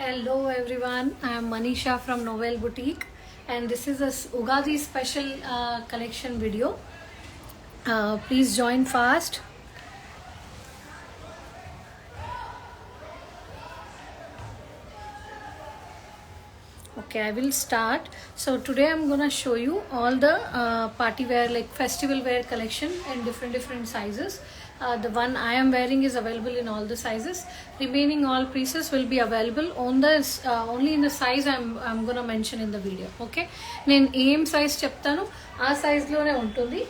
Hello everyone, I am Manisha from Novel Boutique and this is a Ugadi special collection video. Please join fast. Okay, I will start. So today I'm gonna show you all the party wear, like festival wear collection in different sizes. The one I am wearing is available in all the sizes. Remaining all pieces will be available on the only in the size I'm gonna mention in the video. Okay, నేను ఏం size చెప్తాను ఆ సైజ్లోనే ఉంటుంది.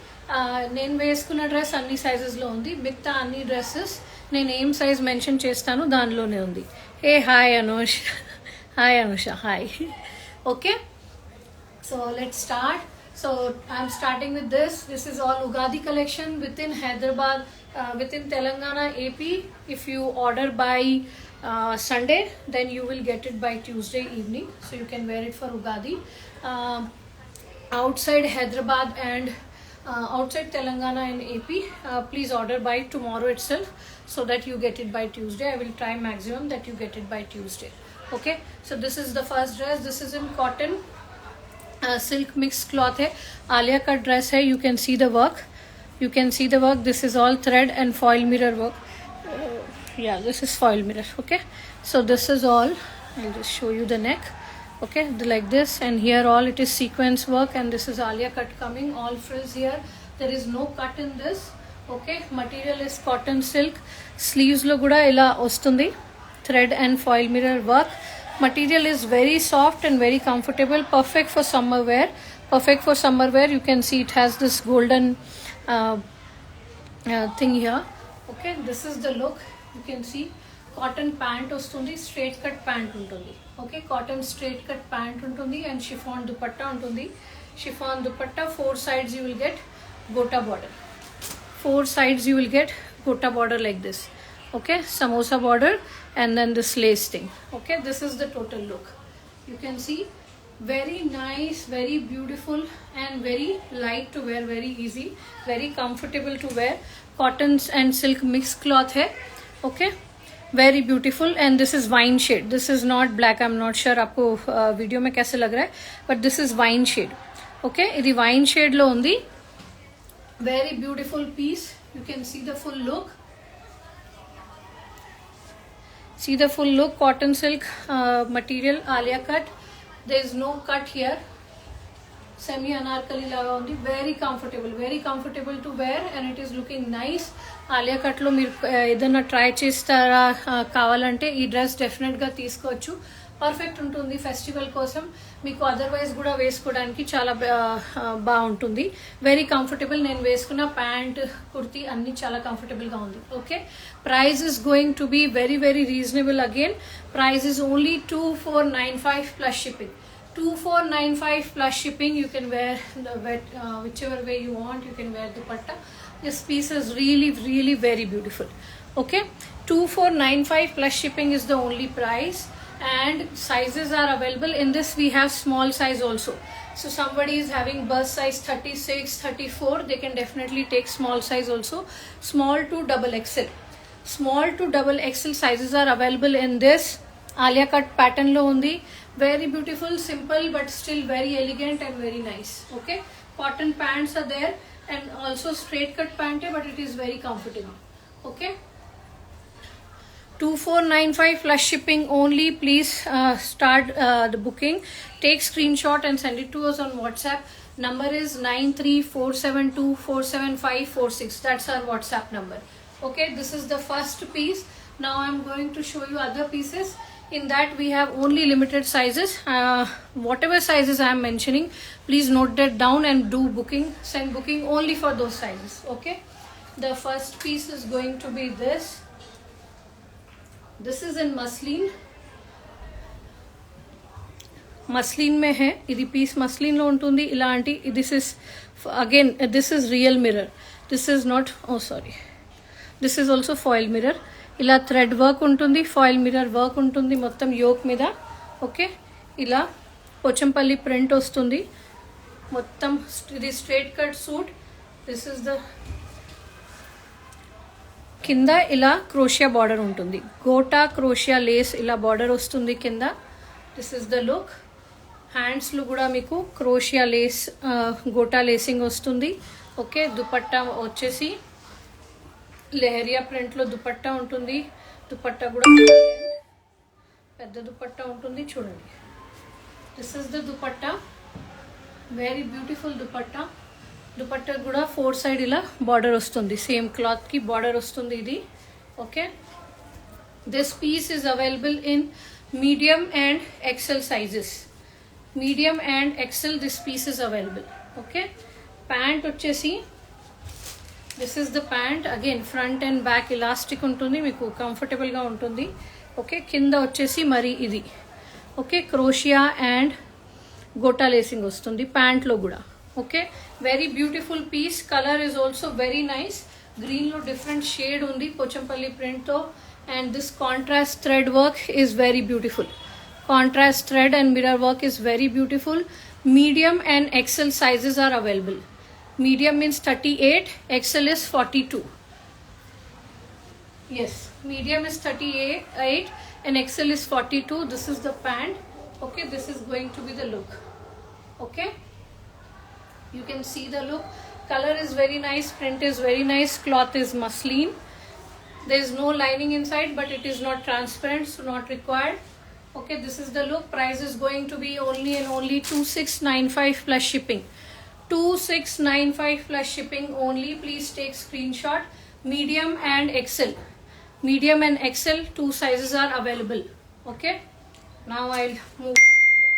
నేను వేసుకున్న dress అన్ని సైజెస్లో ఉంది. మిగతా అన్ని డ్రెస్సెస్ నేను ఏం సైజ్ మెన్షన్ చేస్తాను దానిలోనే ఉంది. ఏ hi Anush. Hi Anusha, hi. Okay, so let's start. So I'm starting with this. This is all Ugadi collection within Hyderabad, within Telangana, AP. If you order by Sunday, then you will get it by Tuesday evening. So you can wear it for Ugadi. Outside Hyderabad and outside Telangana and AP, please order by tomorrow itself so that you get it by Tuesday. I will try maximum that you get it by Tuesday. Okay, so this is the first dress. This is in cotton silk mixed cloth hai. Alia cut dress hai. You can see the work. This is all thread and foil mirror work. Yeah, this is foil mirror. Okay, so this is all. I'll just show you the neck. Okay, like this, and here all it is sequence work, and this is Alia cut coming, all frills here. There is no cut in this. Okay, material is cotton silk. Sleeves lo kuda ila ostundi. Thread and foil mirror work. Material is very soft and very comfortable, perfect for summer wear. You can see it has this golden thing here. Okay, this is the look. You can see cotton pant ostundi, straight cut pant untundi. Okay, cotton straight cut pant untundi and chiffon dupatta untundi. Chiffon dupatta, 4 sides you will get gota border. 4 sides you will get gota border like this. Okay, samosa border and then this lace thing. Okay, this is the total look. You can see very nice, very beautiful and very light to wear, very easy, very comfortable to wear. Cottons and silk mixed cloth hai. Okay, very beautiful, and this is wine shade. This is not black. I'm not sure आपको video में कैसे लग रहा है, but this is wine shade. Okay, ఇది wine shade లో ఉంది. Very beautiful piece. You can see the full look. See the full look. Cotton silk material, Alia cut. There is no cut here. Semi anarkali laga undi. Very comfortable to wear, and it is looking nice. Alia cut lo meer edanna try chestara kavalante ee dress definite ga teeskochu. Perfect ఉంటుంది festival కోసం. మీకు otherwise కూడా వేసుకోవడానికి చాలా బాగుంటుంది. Very comfortable. నేను వేసుకున్న pant kurti అన్నీ చాలా కంఫర్టబుల్గా ఉంది. Okay, price is going to be very reasonable. Again price is only 2495 plus shipping. 2495 plus shipping. You can wear the whichever way you want. You can wear dupatta. This piece is really very beautiful. Okay, 2495 plus shipping is the only price, and sizes are available. In this we have small size also. So somebody is having bust size 36, 34, they can definitely take small size also. Small to double XL. Small to double XL sizes are available in this Alia cut pattern lo undi. Very beautiful, simple but still very elegant and very nice. Okay, cotton pants are there and also straight cut pant hai, but it is very comfortable. Okay, 2495 plus shipping only. Please start the booking. Take screenshot and send it to us on WhatsApp. Number is 9347247546. That's our WhatsApp number. Okay, this is the first piece. Now I'm going to show you other pieces. In that we have only limited sizes. Whatever sizes I am mentioning, please note that down and do booking. Send booking only for those sizes. Okay, the first piece is going to be this. This is in muslin में है. ఇది piece muslin లో ఉంటుంది ఇలాంటి. This is again this is real mirror. This is not, oh sorry, this is also foil mirror. ఇలా thread work ఉంటుంది, foil mirror work ఉంటుంది మొత్తం యోక్ మీద. ఓకే, ఇలా పోచంపల్లి ప్రింట్ వస్తుంది మొత్తం. ఇది straight cut suit. This is the కింద ఇలా క్రోషియా బార్డర్ ఉంటుంది, గోటా క్రోషియా లేస్ ఇలా బార్డర్ వస్తుంది కింద. This is the look. హ్యాండ్స్లో కూడా మీకు క్రోషియా లేస్ గోటా లేసింగ్ వస్తుంది. ఓకే, దుపట్టా వచ్చేసి లెహరియా ప్రింట్లో దుపట్టా ఉంటుంది. దుపట్టా కూడా పెద్ద దుపట్టా ఉంటుంది చూడండి. This is the dupatta, very beautiful dupatta. Dupatta కూడా 4 సైడ్ ఇలా బార్డర్ వస్తుంది, సేమ్ క్లాత్కి బార్డర్ వస్తుంది ఇది. Okay, this piece is available in medium and XL sizes. Medium and XL this piece is available. Okay, pant వచ్చేసి this is the pant. Again front and back elastic ఉంటుంది, మీకు కంఫర్టబుల్గా ఉంటుంది. Okay, కింద వచ్చేసి మరి ఇది okay crochet and gota lacing వస్తుంది ప్యాంట్లో కూడా. Okay, very beautiful piece. Colour is also very nice. గ్రీన్లో డిఫరెంట్ షేడ్ ఉంది పోచంపల్లి ప్రింట్తో. And this contrast thread work is very beautiful. Contrast thread and mirror work is very beautiful. Medium and XL sizes are available. Medium means 38, XL is 42. Yes, medium is 38 and XL is 42. This is the pant. Okay, this is going to be the look. Okay, you can see the look. Color is very nice, print is very nice, cloth is muslin. There is no lining inside, but it is not transparent, so not required. Okay, this is the look. Price is going to be only and only 2695 plus shipping. 2695 plus shipping only. Please take screenshot. Medium and XL. Medium and XL, 2 sizes are available. Okay, now I'll move on to the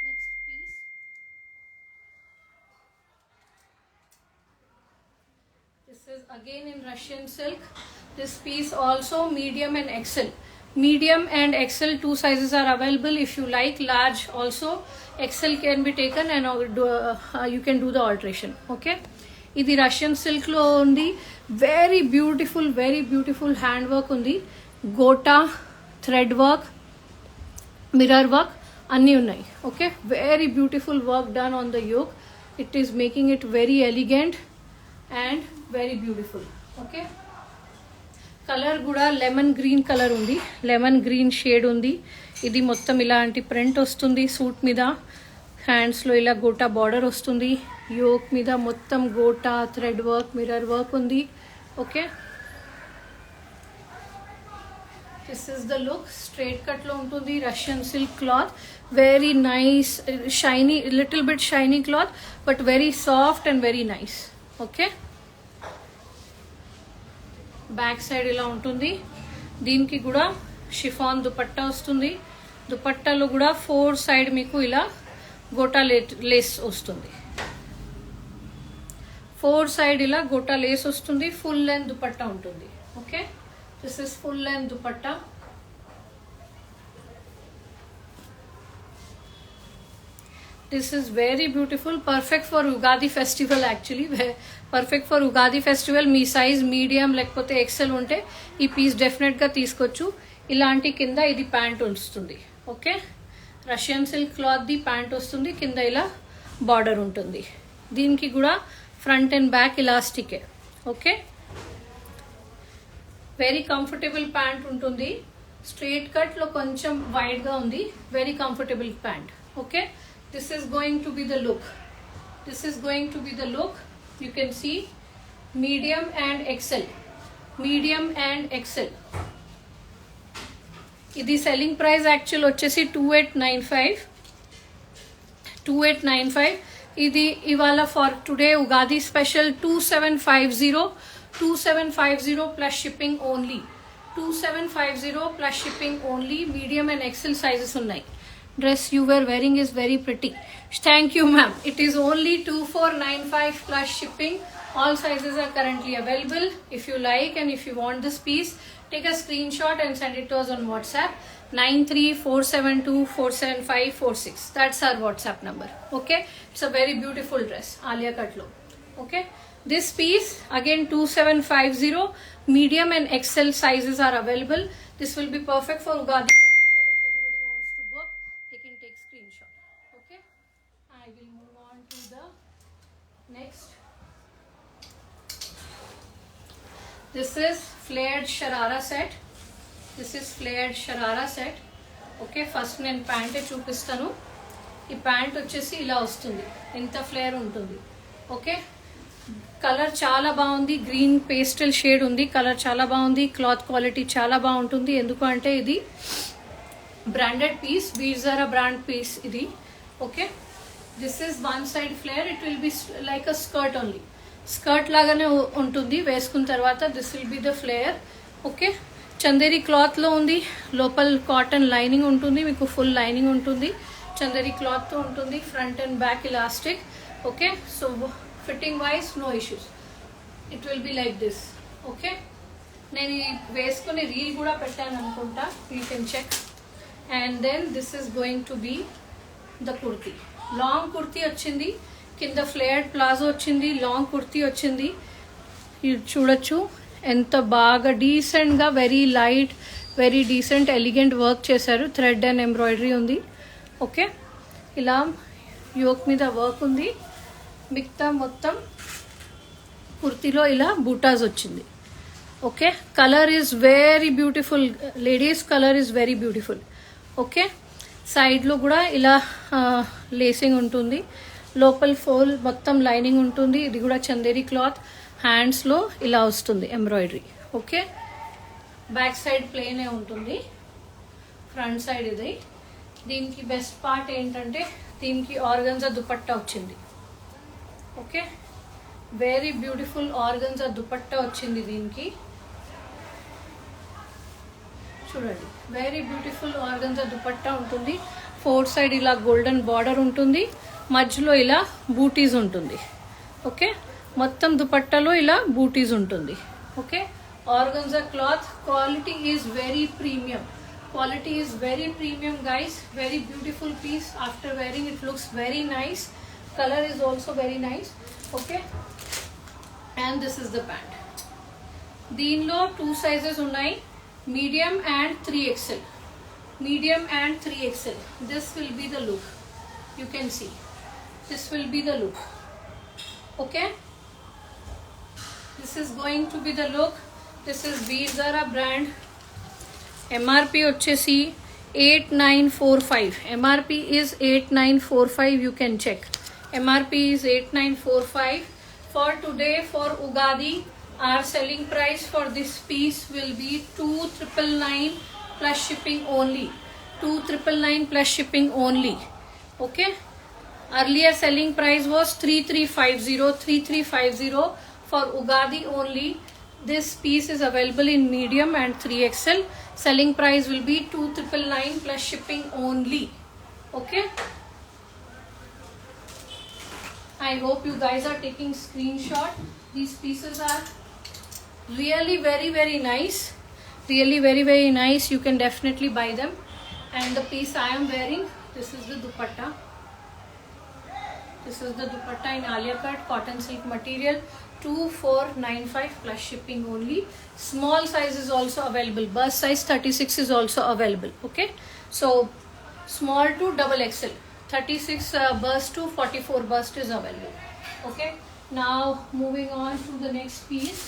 next piece. This is again in Russian silk. This piece also medium and XL. Medium and XL, 2 sizes are available. If you like large also, XL can be taken and you can do the alteration. Okay, ఇది Russian సిల్క్లో ఉంది. Very beautiful hand work ఉంది. Gota thread work, mirror work అన్నీ ఉన్నాయి. Okay, very beautiful work done on the yoke. It is making it very elegant and very beautiful. Okay, colour కూడా lemon green colour ఉంది, lemon green shade ఉంది. ఇది మొత్తం ఇలాంటి print వస్తుంది సూట్ మీద. హ్యాండ్స్లో ఇలా గోటా బార్డర్ వస్తుంది. యోక్ మీద మొత్తం gota thread work mirror work ఉంది. Okay, this is the look. Straight కట్లో ఉంటుంది, Russian silk cloth. Very nice shiny, little bit shiny cloth but very soft and very nice. Okay, back side ఇలా ఉంటుంది. దీనికి కూడా షిఫాన్ దుపట్టా వస్తుంది. దుపట్టాలో కూడా 4 సైడ్ మీకు ఇలా గోటా లేస్ వస్తుంది. 4 సైడ్ ఇలా గోటా లేస్ వస్తుంది. ఫుల్ లెంత్ దుపట్టా ఉంటుంది. Okay, this is full length dupatta. This is very beautiful, perfect for Ugadi festival actually. Perfect for Ugadi festival. Me size medium లేకపోతే ఎక్సెల్ ఉంటే ఈ పీస్ డెఫినెట్గా తీసుకోవచ్చు. ఇలాంటి కింద ఇది ప్యాంట్ వస్తుంది. ఓకే, రష్యన్ సిల్క్ క్లాత్ది ప్యాంట్ వస్తుంది. కింద ఇలా బార్డర్ ఉంటుంది. దీనికి కూడా ఫ్రంట్ అండ్ బ్యాక్ ఇలాస్టికే. ఓకే, వెరీ కంఫర్టబుల్ ప్యాంట్ ఉంటుంది. స్ట్రైట్ కట్లో కొంచెం వైడ్గా ఉంది. Very comfortable pant. Okay, this is going to be the look. This is going to be the look. You can see medium and XL. Medium and XL. ఇది selling price actual వచ్చేసి 2895. 2895. ఇది ఇవాళ for today Ugadi special 2750 plus shipping only. 2750 plus shipping only. Medium and XL sizes ఉన్నాయి. Dress you were wearing is very pretty. Thank you ma'am. It is only 2495 plus shipping. All sizes are currently available. If you like and if you want this piece, take a screenshot and send it to us on WhatsApp 9347247546. That's our WhatsApp number. Okay, it's a very beautiful dress, Alia cut lo. Okay, this piece again 2750. Medium and XL sizes are available. This will be perfect for Ugadi. Take screenshot. Okay, I will move on to the next. This is flared sharara set. This is flared sharara set. Okay, first నేను ప్యాంటే చూపిస్తాను. ఈ pant వచ్చేసి ఇలా వస్తుంది, ఇంత flare ఉంటుంది. Okay, colour చాలా బాగుంది, గ్రీన్ పేస్టల్ షేడ్ ఉంది. కలర్ చాలా బాగుంది, క్లాత్ క్వాలిటీ చాలా బాగుంటుంది. ఎందుకు అంటే ఇది branded piece, Veerzara brand piece ఇది. Okay, this is one side flare. It will be like a skirt only, skirt లాగానే ఉంటుంది వేసుకున్న తర్వాత. This will be the flare. Okay, Chanderi క్లాత్లో ఉంది, లోపల కాటన్ లైనింగ్ ఉంటుంది, మీకు ఫుల్ లైనింగ్ ఉంటుంది, చందేరి క్లాత్తో ఉంటుంది, front and back elastic. Okay, so fitting wise no issues, it will be like this. Okay, నేను వేసుకుని రీల్ కూడా పెట్టాను అనుకుంటా, you can check. And then this is going to be the kurti. Long kurti వచ్చింది, కింద ఫ్లేయర్డ్ ప్లాజో వచ్చింది, long kurti వచ్చింది. ఇది చూడొచ్చు ఎంత బాగా డీసెంట్గా, very light, very decent elegant work చేశారు. థ్రెడ్ అండ్ ఎంబ్రాయిడరీ ఉంది. ఓకే, ఇలా యోక్ మీద వర్క్ ఉంది. మిగతా మొత్తం కుర్తీలో ఇలా బూటాస్ వచ్చింది. Okay, colour is very beautiful ladies, colour is very beautiful. Okay, సైడ్లో కూడా ఇలా లేసింగ్ ఉంటుంది, లోపల ఫోల్ మొత్తం లైనింగ్ ఉంటుంది. ఇది కూడా చందేరి క్లాత్, హ్యాండ్స్లో ఇలా వస్తుంది ఎంబ్రాయిడరీ. ఓకే, బ్యాక్ సైడ్ ప్లెయినే ఉంటుంది, ఫ్రంట్ సైడ్ ఇది. దీనికి బెస్ట్ పార్ట్ ఏంటంటే దీనికి ఆర్గన్జా దుపట్టా వచ్చింది. Okay, very beautiful organza dupatta వచ్చింది దీనికి. చూడండి, వెరీ బ్యూటిఫుల్ ఆర్గన్జా దుపట్టా ఉంటుంది. ఫోర్ సైడ్ ఇలా గోల్డెన్ బార్డర్ ఉంటుంది, మధ్యలో ఇలా బూటీస్ ఉంటుంది. ఓకే, మొత్తం దుపట్టాలో ఇలా బూటీస్ ఉంటుంది. Okay, organza cloth quality is very premium. Quality is very premium, guys. Very beautiful piece. After wearing it looks very nice. Color is also very nice. Okay, and this is the pant. Deenlo two sizes unnai, medium and 3XL. Medium and 3XL. This will be the look. You can see. This will be the look. Okay, this is going to be the look. This is Veerzara brand. MRP వచ్చేసి 8945. MRP is 8945. You can check. MRP is 8945. For today, for Ugadi, our selling price for this piece will be 2999 plus shipping only. 2999 plus shipping only. Okay. Earlier selling price was 3350. 3350 for Ugadi only. This piece is available in medium and 3XL. Selling price will be 2999 plus shipping only. Okay, I hope you guys are taking screenshot. These pieces are really very nice, really very nice. You can definitely buy them. And the piece I am wearing, this is the dupatta. This is the dupatta in Alia cut, cotton silk material. 2495 plus shipping only. Small size is also available. Bust size 36 is also available. Okay, so small to double XL, 36 bust to 44 bust is available. Okay, now moving on to the next piece.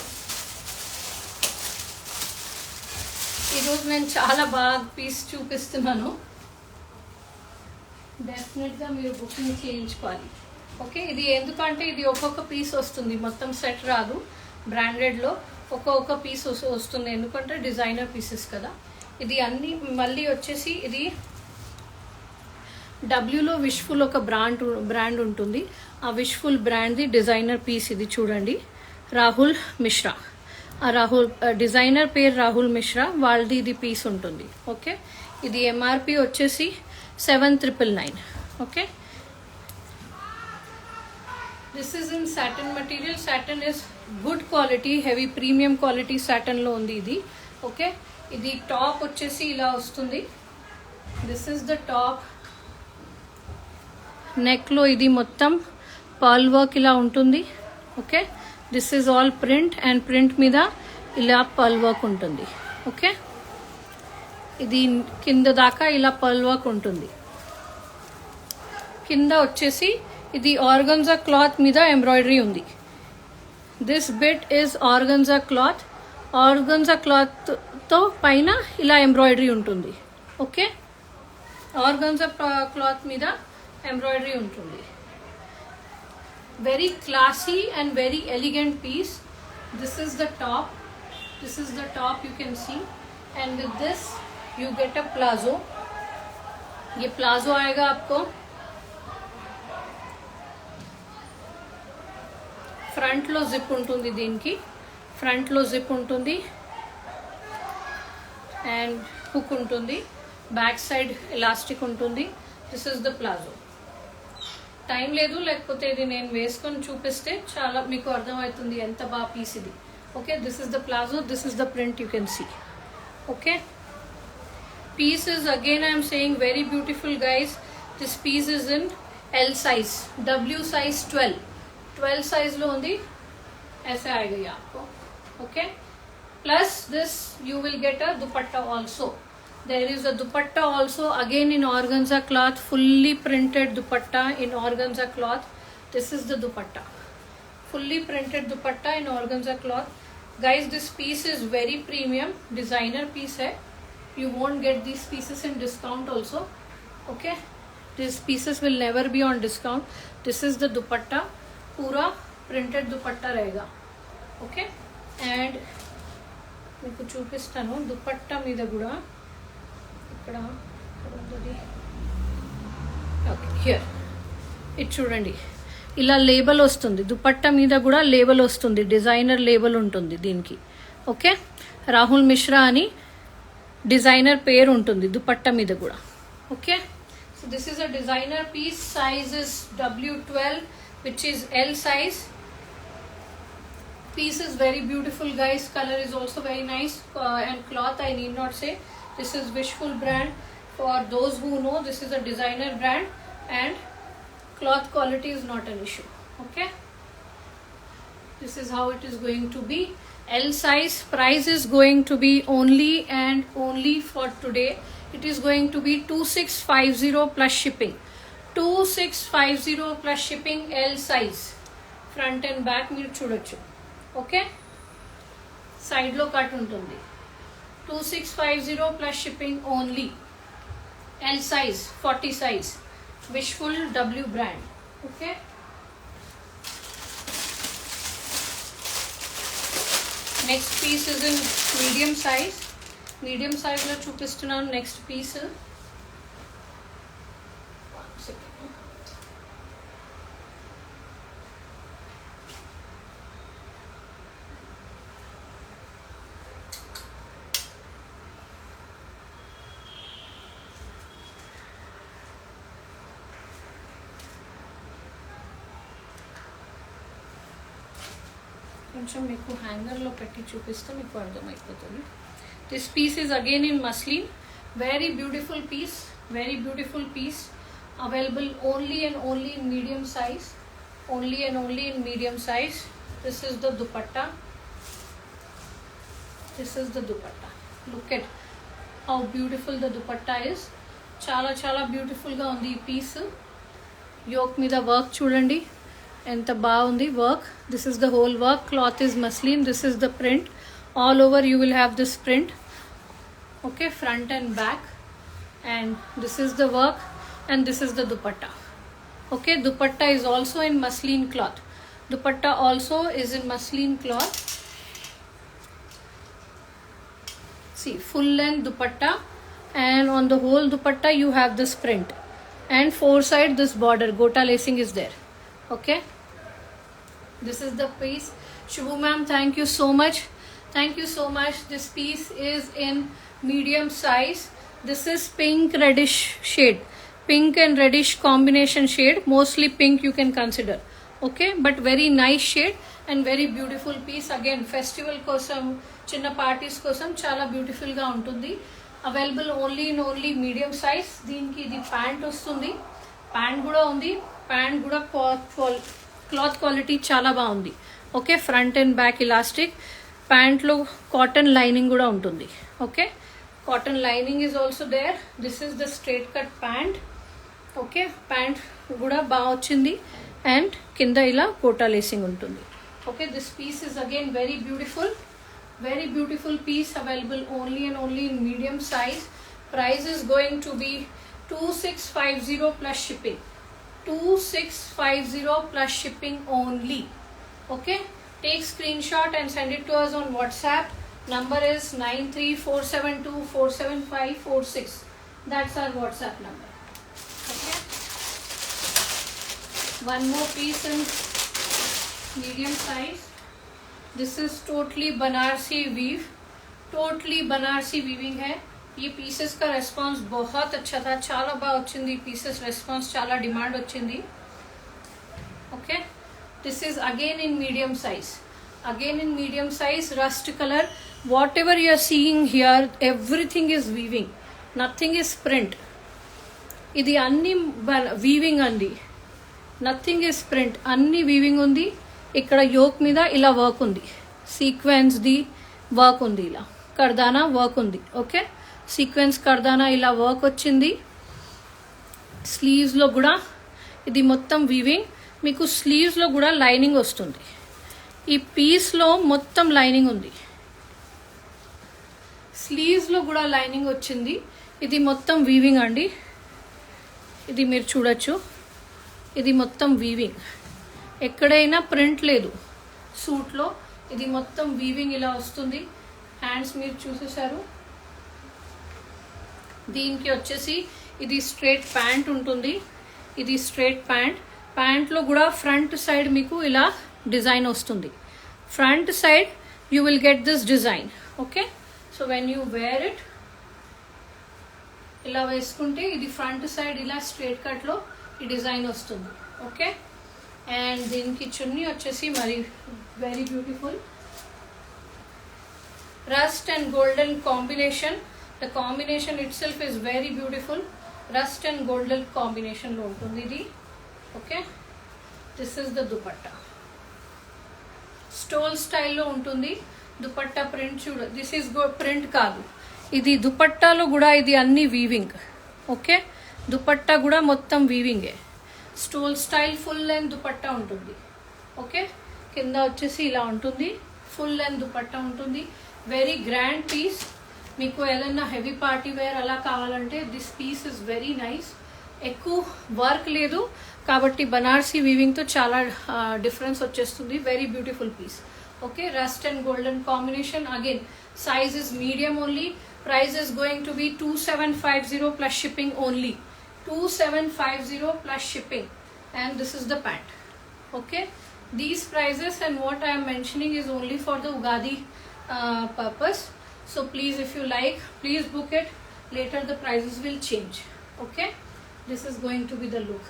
ఈరోజు నేను చాలా బాగా piece చూపిస్తున్నాను, డెఫినెట్గా మీరు booking చేయించుకోవాలి. Okay, ఇది ఎందుకంటే ఇది ఒక్కొక్క పీస్ వస్తుంది, మొత్తం సెట్ రాదు. బ్రాండెడ్లో ఒక్కొక్క పీస్ వస్తుంది, ఎందుకంటే డిజైనర్ పీసెస్ కదా. ఇది అన్ని మళ్ళీ వచ్చేసి ఇది డబ్ల్యూలో విష్ఫుల్ ఒక బ్రాండ్ ఉంటుంది, ఆ విష్ఫుల్ బ్రాండ్ది డిజైనర్ పీస్ ఇది. చూడండి, రాహుల్ మిశ్రా, ఆ రాహుల్ డిజైనర్ పేరు రాహుల్ మిశ్రా, వాళ్ళది ఇది పీస్ ఉంటుంది. ఓకే, ఇది MRP వచ్చేసి 7999. Okay, this is in satin material. Satin is good quality, heavy premium quality satin lo undi idi. Okay, idi top vachesi ila vastundi. This is the top. Neck lo idi mottam pearl work ila untundi. Okay, this is all print and print mida ila pearl work untundi. Okay, idi kinda daka ila pearl work untundi. Kinda vachesi ఇది organza cloth మీద embroidery ఉంది. This bit is organza cloth. Organza క్లాత్తో పైన ఇలా embroidery ఉంటుంది. Okay, organza cloth మీద embroidery ఉంటుంది. Very classy and very elegant piece. This is the top. This is the top, you can see, and with this you get a plazo. ये palazzo आएगा आपको. Front लो zip उंटुंदी, दीनिकी front लो zip उंटुंदी and hook उंटुंदी, back side elastic उंटुंदी. This is the plazo. Time లేదు, లేకపోతే ఇది నేను వేసుకొని చూపిస్తే చాలా మీకు అర్థమవుతుంది ఎంత బాగా పీస్ ఇది. Okay, this is the plazo, this is the print, you can see. Okay, piece is, again I am saying, very beautiful guys. This piece is in L size, W size 12 size lo undi, aise aayega ye aapko. Okay, plus this you will get a dupatta also. There is a dupatta also, again in organza cloth, fully printed dupatta in organza cloth. This is the dupatta, fully printed dupatta in organza cloth. Guys, this piece is very premium, designer piece hai. You won't get these pieces in discount also. Okay, these pieces will never be on discount. This is the dupatta, pura printed dupatta rahega. Okay, and meeku chupistanu dupatta meeda kuda ikkada undi. Okay, here it చూడండి, ఇలా label వస్తుంది. దుపట్టా మీద కూడా label వస్తుంది, designer label ఉంటుంది దీనికి. Okay, Rahul Mishra అని designer పేరు ఉంటుంది దుపట్టా మీద కూడా. Okay, so this is a designer piece. Size is W12 which is L సైజ్. Piece is very beautiful guys, color is also very nice, and cloth I need not say. This is Wishful brand. For those who know, this is a designer brand and cloth quality is not an issue. Okay, this is how it is going to be. L size. Price is going to be only and only for today. It is going to be 2650 plus shipping. 2650 plus shipping. L size. Front and back మీరు చూడొచ్చు. Okay, side లో cut ఉంటుంది. 2650 plus shipping only. L size, 40 size. Wishful W brand. Okay, next piece is in medium size. Medium size lo chupistunanu next piece. One second. కొంచెం మీకు హ్యాంగర్లో పెట్టి చూపిస్తే మీకు అర్థమైపోతుంది. This piece is again in muslin. Very beautiful piece, very beautiful piece. Available only and only in medium size, only and only in medium size. This is the dupatta, this is the dupatta. Look at how beautiful the dupatta is. చాలా చాలా బ్యూటిఫుల్గా ఉంది ఈ piece. Yoke మీద work చూడండి ఎంత బాగుంది work. This is the whole work. Cloth is muslin. This is the print. All over you will have this print. Okay, front and back, and this is the work, and this is the dupatta. Okay, dupatta is also in muslin cloth. Dupatta also is in muslin cloth. See, full length dupatta, and on the whole dupatta you have this print, and four side this border gota lacing is there. Okay, this is the piece. Shubhu ma'am, thank you so much. Thank you so much. This piece is in medium size. This is pink reddish shade, pink and reddish combination shade, mostly pink you can consider. Okay, but very nice shade and very beautiful piece. Again, festival kosam, chinna parties kosam chala beautiful ga untundi. Available only in only medium size. Deenki idi pant ostundi, pant kuda undi, pant kuda cloth quality chala baagundi. Okay, front and back elastic. Pant lo cotton lining kuda untundi. Okay, cotton lining is also there. This is the straight cut pant. Okay, pant kuda baa ochindi, and kinda ila kota lacing untundi. Okay, this piece is again very beautiful. Very beautiful piece, available only and only in medium size. Price is going to be 2650 plus shipping. 2650 plus shipping only. Okay, take screenshot and send it to us on WhatsApp. Number is 9347247546. That's our WhatsApp number. Okay, one more piece in medium size. This is totally Banarasi weave. Totally Banarasi weaving है. ये pieces का response बहुत अच्छा था, చాలా బాగా వచ్చింది. Pieces response చాలా డిమాండ్ వచ్చింది. Okay, this is again in medium size. Again in medium size, rust color. Whatever you are seeing here, everything is weaving. Nothing is print. ఇది అన్ని వీవింగ్ అండి. నథింగ్ ఇస్ ప్రింట్, అన్ని weaving ఉంది. ఇక్కడ yoke మీద ఇలా work ఉంది, sequence the work ఉంది, ఇలా కర్దానా వర్క్ ఉంది. ఓకే, సీక్వెన్స్ కర్దానా ఇలా వర్క్ వచ్చింది. స్లీవ్స్లో కూడా ఇది మొత్తం వీవింగ్. మీకు స్లీవ్స్లో కూడా లైనింగ్ వస్తుంది. ఈ పీస్లో మొత్తం లైనింగ్ ఉంది, స్లీవ్స్లో కూడా లైనింగ్ వచ్చింది. ఇది మొత్తం వీవింగ్ అండి. ఇది మీరు చూడొచ్చు, ఇది మొత్తం వీవింగ్. ఎక్కడైనా ప్రింట్ లేదు సూట్లో. ఇది మొత్తం వీవింగ్ ఇలా వస్తుంది. హ్యాండ్స్ మీరు చూసేశారు. దీనికి వచ్చేసి ఇది స్ట్రైట్ ప్యాంట్ ఉంటుంది. ఇది స్ట్రైట్ ప్యాంట్. ప్యాంట్లో కూడా ఫ్రంట్ సైడ్ మీకు ఇలా డిజైన్ వస్తుంది. Front side you will get this design. Okay, so when you wear it, ఇలా వేసుకుంటే ఇది ఫ్రంట్ సైడ్ ఇలా స్ట్రైట్ కట్లో ఈ డిజైన్ వస్తుంది. ఓకే, అండ్ దీనికి చున్నీ వచ్చేసి మరి very beautiful rust and golden combination. The combination it self is very beautiful. Rust and golden కాంబినేషన్లో ఉంటుంది ఇది. Okay, this is the dupatta. Stole స్టైల్లో ఉంటుంది. దుపట్టా ప్రింట్ చూడ, దిస్ ఈస్ ప్రింట్ కాదు, ఇది దుపట్టాలో కూడా ఇది అన్ని వీవింగ్. ఓకే, దుపట్టా కూడా మొత్తం వీవింగే. Stole style full length dupatta ఉంటుంది. ఓకే, కింద వచ్చేసి ఇలా ఉంటుంది, ఫుల్ లెంత్ దుపట్టా ఉంటుంది. Very grand piece. మీకు ఏదైనా హెవీ పార్టీ వేర్ అలా కావాలంటే this piece is very nice. ఎక్కువ వర్క్ లేదు కాబట్టి బనారసీ వీవింగ్తో చాలా డిఫరెన్స్ వచ్చేస్తుంది. Very beautiful piece. Okay, rust and golden combination. Again size is medium only. Price is going to be 2750 plus shipping only. 2750 plus shipping, and this is the pant. Okay, these prices and what I am mentioning is only for the Ugadi purpose. So please, if you like, please book it. Later the prices will change. Okay, this is going to be the look.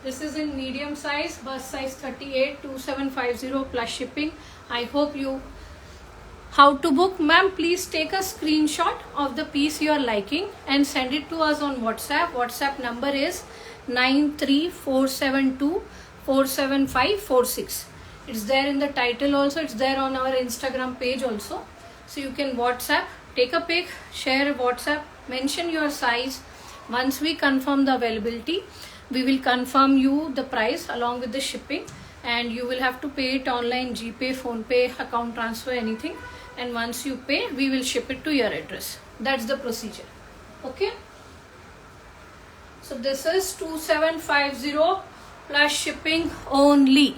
This is in medium size, bust size 38, 2750 plus shipping. I hope you. How to book, ma'am? Please take a screenshot of the piece you are liking and send it to us on WhatsApp. WhatsApp number is 93472475546. It's there in the title also. It's there on our Instagram page also. So you can WhatsApp, take a pic, share a WhatsApp, mention your size. Once we confirm the availability, we will confirm you the price along with the shipping, and you will have to pay it online, GPay, PhonePe, account transfer, anything. And once you pay, we will ship it to your address. That's the procedure. Okay, so this is 2750 plus shipping only.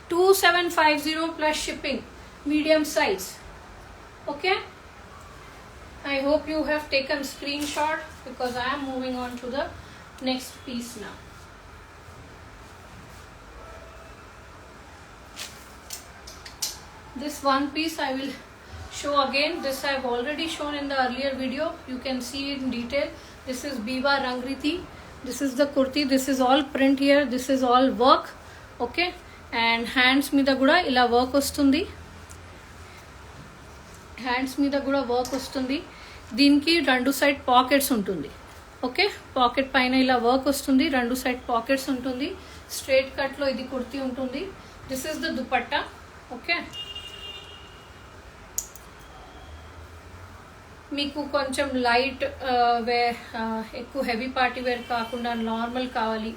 2750 plus shipping, medium size. Okay, I hope you have taken screenshot because I am moving on to the next piece now. This one piece I will show again. This I have already shown in the earlier video. You can see it in detail. This is Biba Rangriti. This is the kurti. This is all print here. This is all work. Okay, and hands మీద కూడా ఇలా work వస్తుంది. Hands మీద కూడా work వస్తుంది. దీనికి రెండు side pockets ఉంటుంది. ఓకే, పాకెట్ పైన ఇలా వర్క్ వస్తుంది, రెండు సైడ్ పాకెట్స్ ఉంటుంది. స్ట్రైట్ కట్లో ఇది కుర్తీ ఉంటుంది. This is the dupatta. Okay, మీకు కొంచెం లైట్ ఎక్కువ హెవీ పార్టీ వేర్ కాకుండా నార్మల్ కావాలి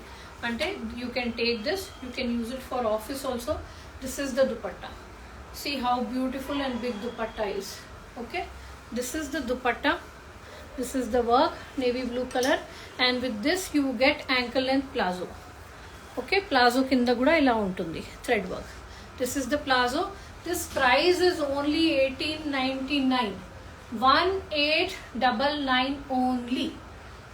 అంటే you can take this. You can use it for office also. This is the dupatta. See how beautiful and big dupatta is. Okay, this is the dupatta. This is the work, navy blue color, and with this you get ankle length plazo. Okay, plazo kinda kuda ila untundi thread work. This is the plazo. This price is only 1899. 1899 only.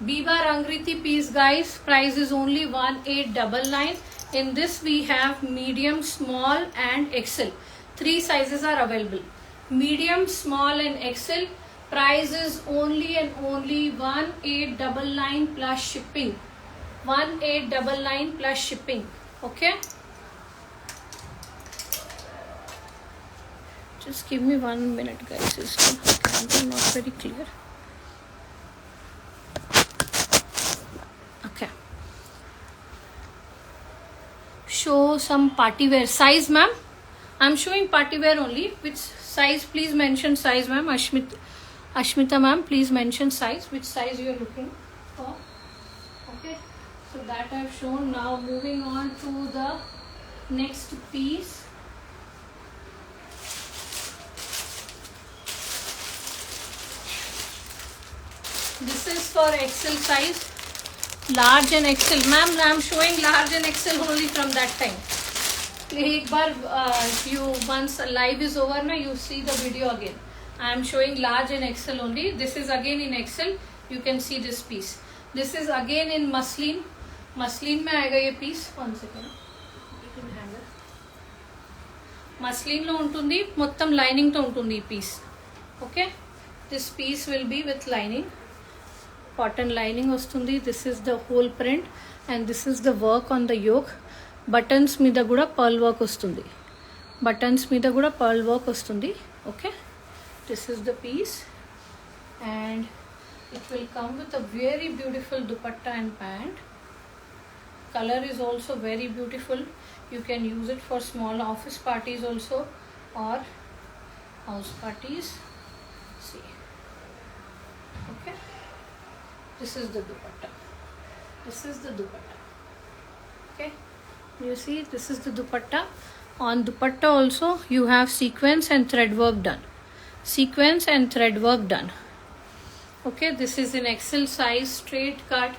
Biba Rangriti piece, guys, price is only 1899. In this we have medium, small and XL. 3 sizes are available. Medium, small and XL. Price is only and only 1899 plus shipping. 1899 plus shipping. Okay, just give me 1 minute, guys. It's not very clear. Okay, show some party wear size, ma'am. I'm showing party wear only. Which size? Please mention size, ma'am. Ashmita ma'am, please mention size. Which size you are looking for? Okay, so that I've shown. Now moving on to the next piece. This is for XL size, large and XL. Ma'am, I'm showing large and XL only from that time. एक बार you once live is over na, you see the video again. I am showing large and XL only. This is again in XL. You can see this piece. This is again in muslin. Muslin में आएगा ये piece. 1 second. Muslin లో ఉంటుంది, మొత్తం lining తో ఉంటుంది ఈ piece. Okay, this piece will be with lining. Cotton lining వస్తుంది. This is the whole print and this is the work on the yoke. Buttons మీద కూడా pearl work వస్తుంది. Buttons మీద కూడా pearl work వస్తుంది. Okay, this is the piece and it will come with a very beautiful dupatta and pant. Color is also very beautiful. You can use it for small office parties also or house parties. See, okay, this is the dupatta. This is the dupatta. Okay, you see, this is the dupatta. On dupatta also you have sequence and thread work done. Sequence and thread work done. Okay, this is in XL size, straight cut.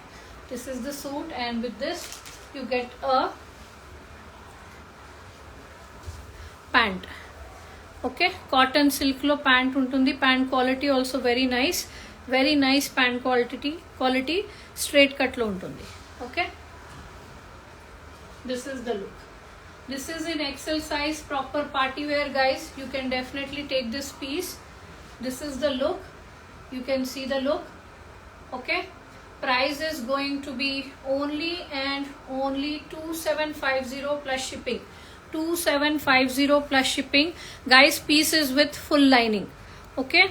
This is the suit and with this you get a pant. Okay, cotton silk lo pant untundi. Pant quality also very nice. Very nice pant quality. Straight cut lo untundi. Okay, this is the look. This is in XL size, proper party wear, guys. You can definitely take this piece. This is the look. You can see the look. Okay, price is going to be only and only 2750 plus shipping. 2750 plus shipping, guys. Piece is with full lining. Okay,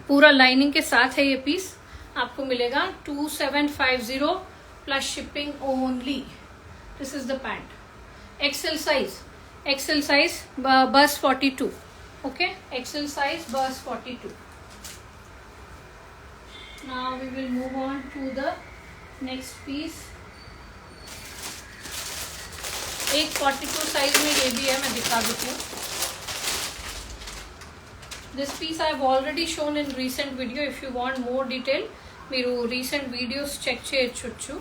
पूरा lining के साथ है ये piece. आपको मिलेगा 2750 plus shipping only. This is the pant. XL size, bus 42. Okay, XL size, bus 42. Now we will move on to the next piece. एक 42 size में ये भी है, मैं दिखा देती हूँ. This piece I have already shown in recent video. If you want more detail, మీరు recent videos check చేయొచ్చు.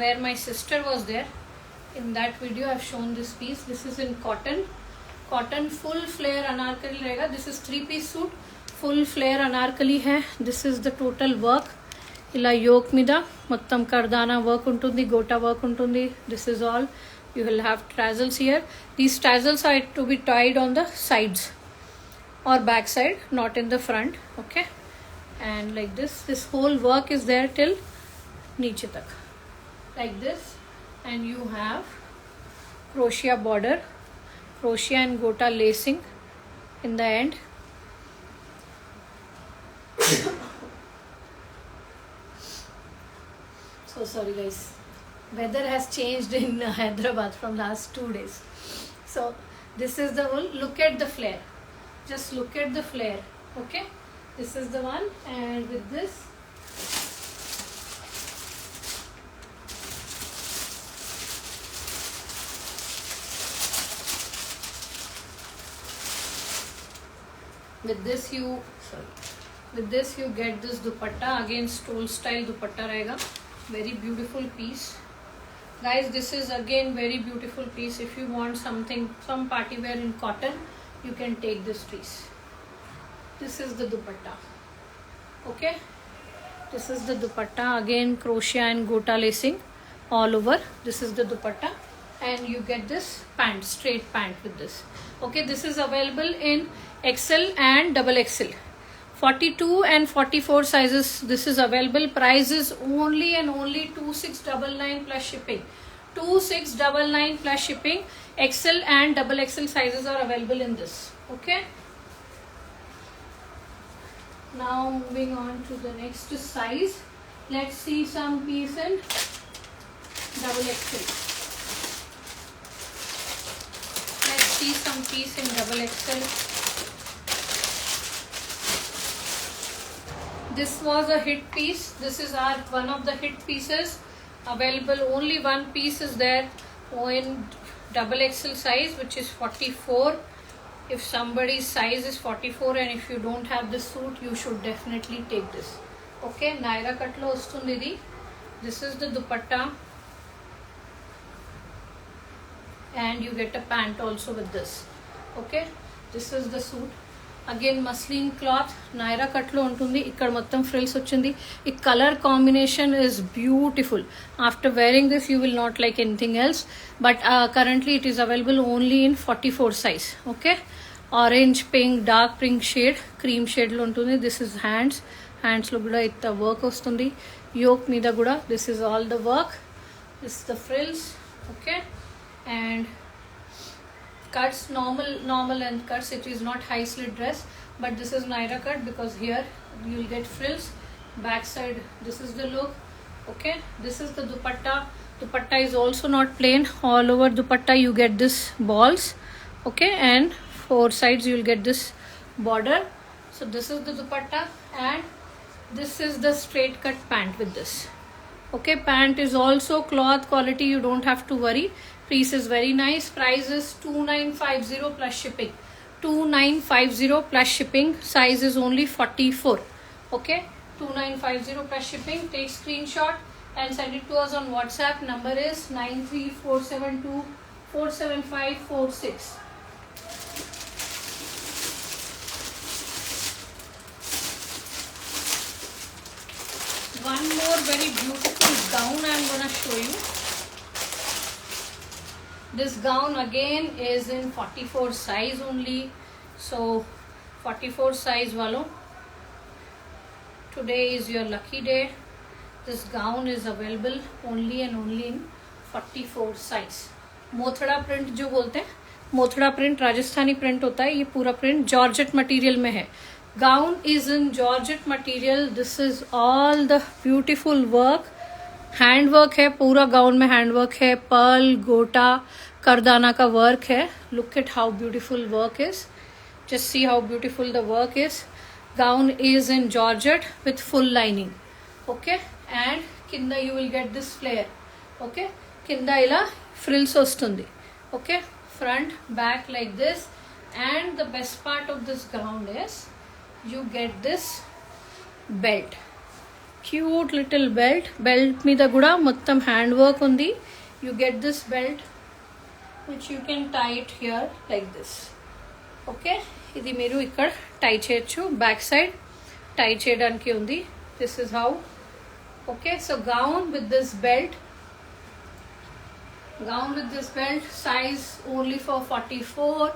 Where my sister was there, in that video I have shown this piece. This is in cotton full flare anarkali रहेगा. This is 3-piece suit, full flare anarkali है. This is the total work. ఇలా yoke మీద మొత్తం కర్దానా work ఉంటుంది, gota work ఉంటుంది. This is all. You will have tassels here. These tassels are to be tied on the sides or back side, not in the front. Okay, and like this whole work is there till niche tak, like this. And you have crochet border, crochet and gota lacing in the end. So sorry guys, weather has changed in Hyderabad from last 2 days. So this is the wool. Look at the flare, just look at the flare. Okay, this is the one. And with this, With this you get this dupatta. Again stole style dupatta rahega. Very beautiful piece. Guys, this is again very beautiful piece. If you want some party wear in cotton, you can take this piece. This is the dupatta. Okay, this is the dupatta. Again crochet and gota lacing all over. This is the dupatta, and you get this pant, straight pant with this. Okay, this is available in XL and XXL. 42 and 44 sizes this is available. Price is only and only 2699 plus shipping. 2699 plus shipping. XL and XXL sizes are available in this. Okay, now moving on to the next size. Let's see some piece in XXL. Let's see some piece in XXL. This was a hit piece. This is one of the hit pieces available. Only one piece is there in XXL size, which is 44. If somebody's size is 44 and if you don't have this suit, you should definitely take this. Okay, Naira cut lo ostundi idi. This is the dupatta, and you get a pant also with this. Okay, this is the suit. Again muslin cloth, Naira cut lo untundi. Ikkada mottam frills ochindi. The color combination is beautiful. After wearing this you will not like anything else, but currently it is available only in 44 size. Okay, orange, pink, dark pink shade, cream shade lo untundi. This is hands lo kuda itta work ostundi. Yoke meeda kuda this is all the work. This is the frills. Okay, and cuts, normal length cuts. It is not high slit dress, but this is Naira cut because here you will get frills. Back side, this is the look. Okay, this is the dupatta. Dupatta is also not plain. All over dupatta you get this balls. Okay, and four sides you will get this border. So this is the dupatta, and this is the straight cut pant with this. Okay, pant is also cloth quality. You don't have to worry. Piece is very nice. Price is 2950 plus shipping. 2950 plus shipping. Size is only 44. Okay, 2950 plus shipping. Take screenshot and send it to us on WhatsApp. Number is 93472475546. One more very beautiful gown I am gonna show you. This gown again is in 44 size only. So 44 size walo, today is your lucky day. This gown is available only and only in 44 size. मोथड़ा print जो बोलते हैं, मोथड़ा print Rajasthani print होता है. ये पूरा print georgette material में है. Gown is in georgette material. This is all the beautiful work. Hand work है, पूरा गाउन में हैंड वर्क है. पर्ल, गोटा, करदाना का वर्क है. Look at how beautiful work is. Just see how beautiful the work is. Gown is in georgette with full lining. Okay, and kinda you will get this flare. Okay, kinda ila frills ostundi. Okay, front, back like this. And the best part of this gown is you get this belt. Cute little belt. Belt మీద కూడా మొత్తం hand work ఉంది. You get this belt which you can tie it here like this. Okay, ఇది మీరు ఇక్కడ టై చేయొచ్చు. Back side టై చేయడానికి ఉంది. This is how. Okay, so gown with this belt. Gown with this belt, size only for 44.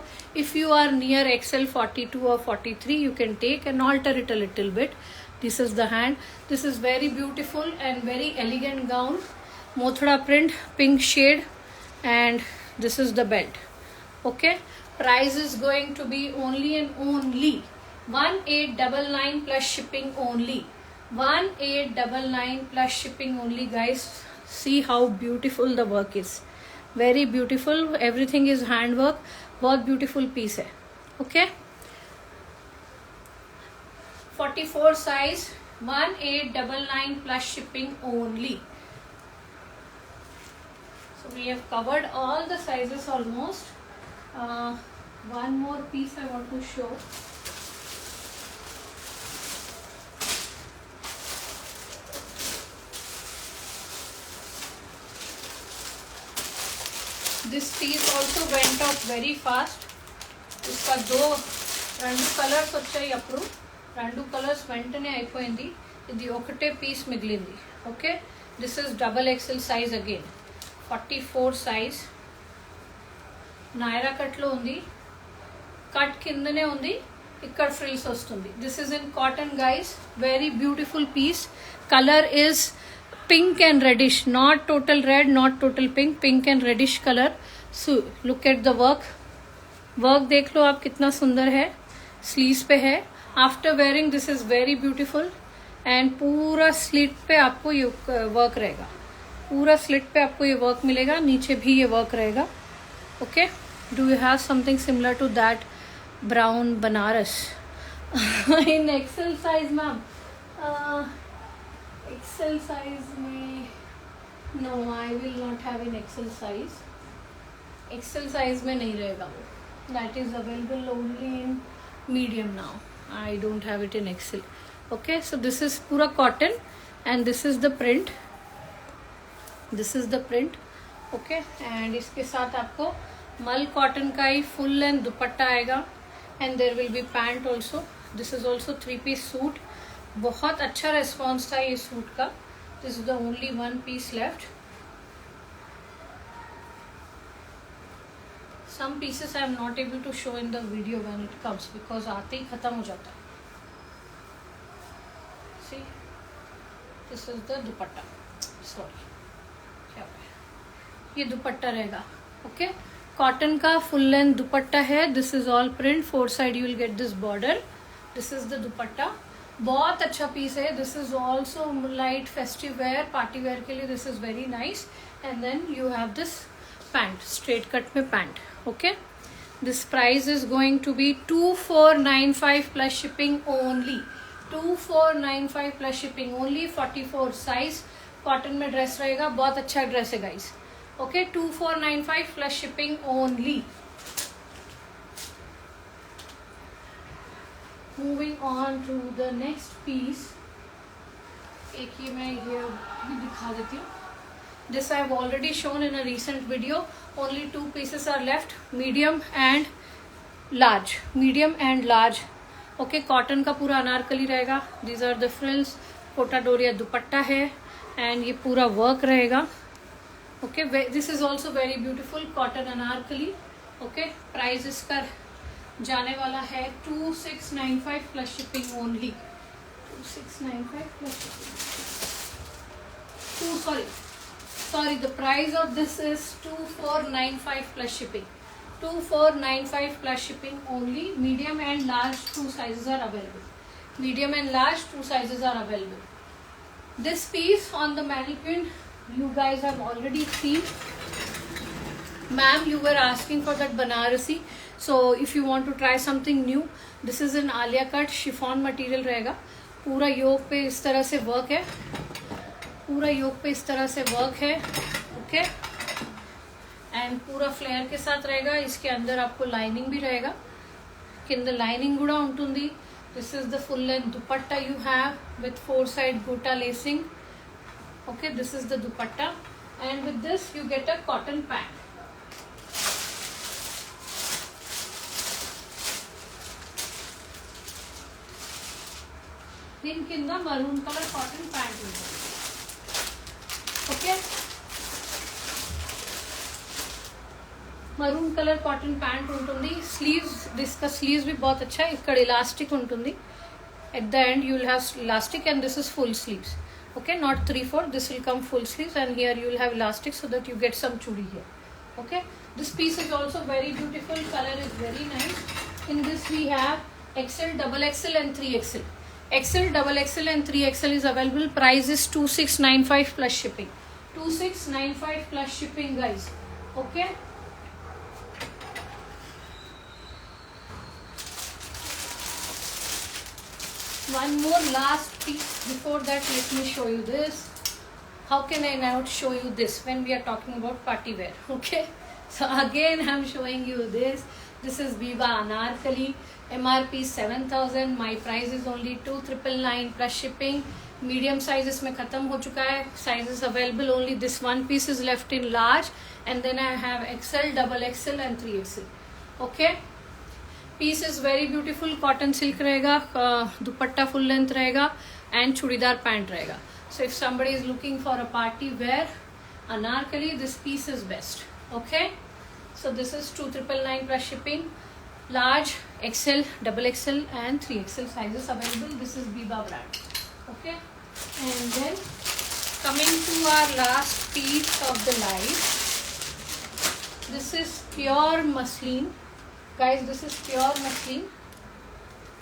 If you are near XL 42 or 43, you can take and alter it a little bit. This is the hand. This is very beautiful and very elegant gown. Mothra print, pink shade, and this is the belt. Okay, price is going to be only and only 1899 plus shipping only. 1899 plus shipping only, guys. See how beautiful the work is. Very beautiful. Everything is hand work. बहुत beautiful piece है. Okay, 44 size, 1899 plus shipping only. So we have covered all the sizes almost. One more piece I want to show. This piece also went off very fast. इसका రెండు colours వచ్చాయి అప్పుడు, రెండు colours వెంటనే అయిపోయింది. ఇది ఒకటే పీస్ మిగిలింది. Okay, this is double XL size again, 44 size. Naira కట్లో ఉంది, కట్ కిందనే ఉంది, ఇక్కడ ఫ్రిల్స్ వస్తుంది. This is in cotton guys, very beautiful piece. Colour is pink and reddish, not total red, not total pink, pink and reddish color. So look at the work देख लो आप कितना सुंदर है, स्लीव्स पे है. After wearing this is very beautiful. And पूरा slit पे आपको ये वर्क रहेगा, पूरा स्लिट पे आपको ये वर्क मिलेगा, नीचे भी ये वर्क रहेगा. Okay, do you have something similar to that brown Banaras in XL size ma'am? XL size में no, I will not have in XL size. XL size में नहीं रहेगा वो, that is available only in medium now. I don't have it in XL. Okay, so this is पूरा cotton and this is the print, this is the print. Okay, and इसके साथ आपको मल cotton का ही फुल लेंथ दुपट्टा आएगा and there will be pant also. This is also 3-piece suit. बहुत अच्छा response था ये सूट का. This is the only 1 piece left. Some pieces I am not able to show in the video when it comes because आते ही खत्म हो जाता है. See, this is the dupatta. Sorry, क्या ये दुपट्टा रहेगा. ओके, कॉटन का फुल लेंथ दुपट्टा है. This is all print, 4 side you will get this border. This is the dupatta. बहुत अच्छा पीस है. This is also light festive wear, party wear के लिए this is very nice. And then you have this pant, straight cut में pant. Okay, this price is going to be 2495 plus shipping only. 2495 plus shipping only. 44 size cotton में dress रहेगा. बहुत अच्छा dress है guys. Okay, 2495 plus shipping only. Moving on to the next piece. एक ये मैं ये भी दिखा देती हूँ. This I have already shown in a recent video. Only 2 pieces are left, medium and large, medium and large. Okay, cotton का पूरा अनारकली रहेगा. These are the frills. Kota Doria dupatta है एंड ये पूरा वर्क रहेगा. Okay, this is also very beautiful cotton anarkali. Okay, price इसका जाने वाला है 2695 plus shipping only. 2695 plus shipping. Sorry, the price of this is 2495 plus shipping. 2495 plus shipping only. Medium and large 2 sizes are available. Medium and large 2 sizes are available. This piece on the mannequin you guys have already seen. Ma'am, you were asking for that Banarasi. So if you want to try something new, this is an Alia cut chiffon material रहेगा. पूरा योक पे इस तरह से work है, पूरा योक पे इस तरह से वर्क है. ओके, एंड पूरा फ्लेयर के साथ रहेगा. इसके अंदर आपको लाइनिंग भी रहेगा, किंद लाइनिंग కూడా ఉంటుంది. This is the full length dupatta you have with 4 side gota lacing. Okay, this is the dupatta and with this you get a cotton pant. దీని కింద మరూన్ కలర్ కాటన్ ప్యాంట్ ఉంటుంది. Okay, maroon colour cotton pant ఉంటుంది. Sleeves, దిస్కా sleeves भी बहुत अच्छा है. ఇక్కడ elastic ఉంటుంది. at the end you will have elastic and this is full sleeves. Okay, not 3/4, this will come full sleeves and here you will have elastic so that you get some chudi here. Okay, this piece is also very beautiful, color is very nice. In this we have XL, double XL and 3XL. XL, double XL and 3XL is available. Price is 2695 plus shipping. 2695 plus shipping guys. Okay, one more last piece. Before that, let me show you this. How can I not show you this when we are talking about party wear? Okay, so again I'm showing you this. This is Viva Anarkali. MRP 7,000. My price is only 2,999 plus shipping. Medium size इसमें खत्म हो चुका है. Size is available only this one piece is left in large and then I have XL, double XL and 3XL. Okay, piece is very beautiful. Cotton silk रहेगा, dupatta full length रहेगा and churidar pant रहेगा. So if somebody is looking for a party wear anarkali, this piece is best. Okay, so this is 2,999 plus shipping. Large, XL, double XL and 3XL sizes available. This is Biba brand. Okay, and then coming to our last piece of the live, this is pure muslin, guys. This is pure muslin.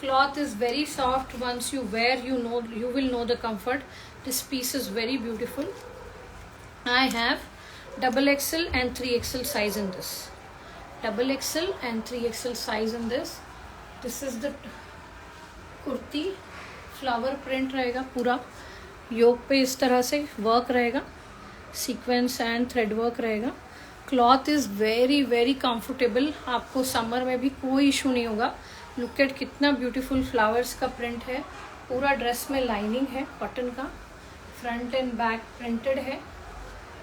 Cloth is very soft. Once you wear, you will know the comfort. This piece is very beautiful. I have double XL and 3XL size in this. Double XL and 3XL size in this. This is the kurti. Flower print रहेगा पूरा. योक पे इस तरह से work रहेगा, sequence and thread work रहेगा. Cloth is very very comfortable. आपको summer में भी कोई इशू नहीं होगा. लुक एट कितना ब्यूटीफुल फ्लावर्स का प्रिंट है. पूरा ड्रेस में लाइनिंग है कॉटन का. फ्रंट एंड बैक प्रिंटेड है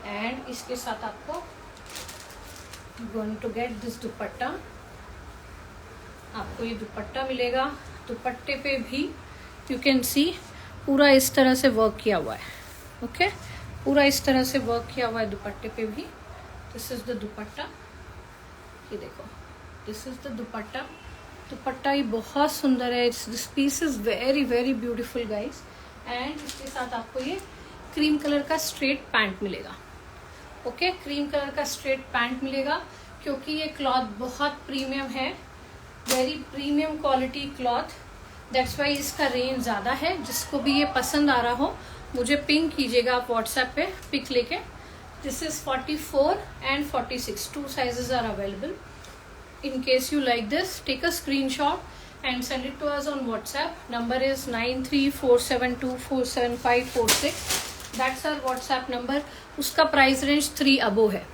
एंड इसके साथ आपको going to get this दुपट्टा. आपको ये दुपट्टा मिलेगा. दुपट्टे पे भी यू कैन सी पूरा इस तरह से वर्क किया हुआ है. ओके, पूरा इस तरह से वर्क किया हुआ है दुपट्टे पे भी. This is the dupatta. ये देखो, this is the dupatta. Dupatta ये बहुत सुंदर है. This piece is very very beautiful guys. And इसके साथ आपको ये क्रीम कलर का स्ट्रेट पैंट मिलेगा. ओके, क्रीम कलर का स्ट्रेट पैंट मिलेगा क्योंकि ये क्लॉथ बहुत प्रीमियम है. Very premium quality cloth. That's why इसका रेंज ज़्यादा है. जिसको भी ये पसंद आ रहा हो मुझे पिंक कीजिएगा आप व्हाट्सएप पे पिक लेके. This is 44 and 46. 2 sizes are available. In case you like this, take a screenshot and send it to us on WhatsApp. Number is 9347247546. That's our WhatsApp number. उसका प्राइस रेंज 3 अबो है.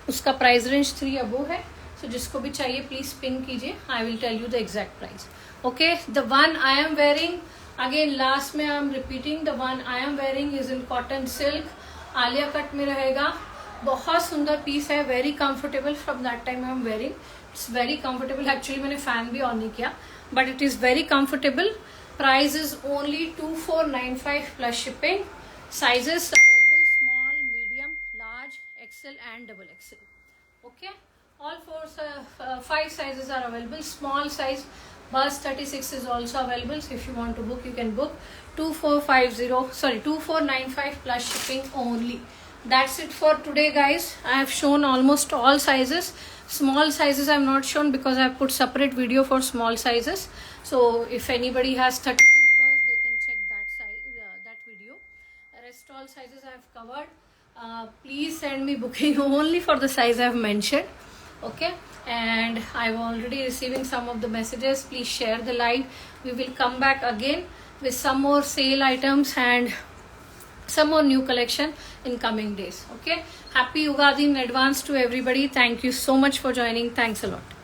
उसका price range 3 above है. सो जिसको भी चाहिए please ping कीजिए. I will tell you the exact price. Okay, the one I am wearing, again last में I am repeating, the one I am wearing is in cotton silk. Alia cut में रहेगा. बहुत सुंदर पीस है. Very comfortable. From that time I am wearing. It's very comfortable. Actually मैंने fan भी on नहीं किया but it is very comfortable. Price is only 2495 plus shipping. Sizes available small, medium, large, XL and double XL. Okay, all 5 sizes are available. Small size bust 36 is also available. So if you want to book, you can book. 2495 plus shipping only. That's it for today, guys. I have shown almost all sizes. Small sizes I have not shown because I have put separate video for small sizes. So if anybody has 36 bust, they can check that size, that video. Rest all sizes I have covered. Please send me booking only for the size I have mentioned. Okay, and I'm already receiving some of the messages. Please share the live. We will come back again with some more sale items and some more new collection in coming days. Okay, happy Ugadi in advance to everybody. Thank you so much for joining. Thanks a lot.